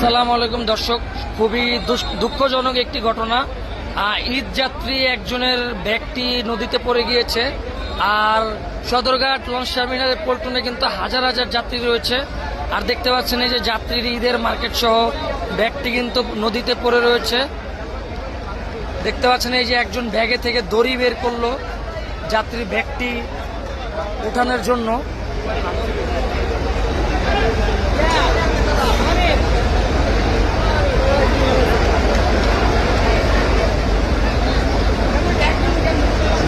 আসসালামু আলাইকুম দর্শক, খুবই দুঃখজনক একটি ঘটনা। ঈদ যাত্রী একজনের ব্যাগটি নদীতে পড়ে গিয়েছে। আর সদরঘাট লঞ্চ টার্মিনালের পল্টনে কিন্তু হাজার হাজার যাত্রী রয়েছে। আর দেখতে পাচ্ছেন এই যে যাত্রীর ঈদের মার্কেট সহ ব্যাগটি কিন্তু নদীতে পড়ে রয়েছে। দেখতে পাচ্ছেন এই যে একজন ব্যাগে থেকে দড়ি বের করলো যাত্রীর ব্যাগটি উঠানোর জন্য।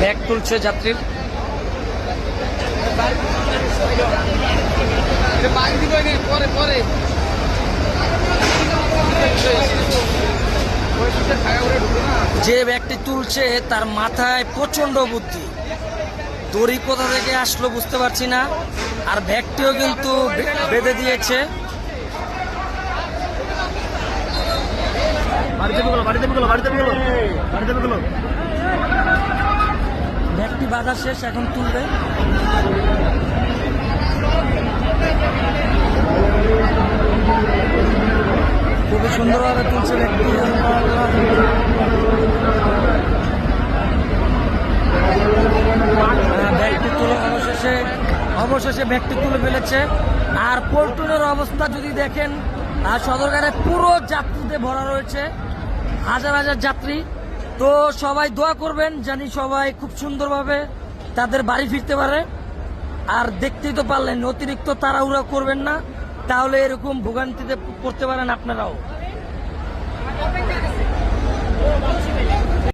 ব্যাগ তুলছে যাত্রীর। যে ব্যাগটি তুলছে তার মাথায় প্রচন্ড বুদ্ধি, দড়ি কোথা থেকে আসলো বুঝতে পারছি না। আর ব্যাগটিও কিন্তু বেঁধে দিয়েছে। ব্যাগটি বাঁধা শেষ, এখন তুলবে। খুবই সুন্দরভাবে তুলছে ব্যাগটি। ব্যাগটি তুলে অবশেষে ব্যাগটি তুলে ফেলেছে। আর পল্টনের অবস্থা যদি দেখেন, সদরঘাটে পুরো যাত্রীতে ভরা রয়েছে, হাজার হাজার যাত্রী। তো সবাই দোয়া করবেন জানি সবাই খুব সুন্দরভাবে তাদের বাড়ি ফিরতে পারে। আর দেখতেই তো পারলেন, অতিরিক্ত তাড়াহুড়া করবেন না, তাহলে এরকম ভোগান্তিতে পড়তে পারেন আপনারাও।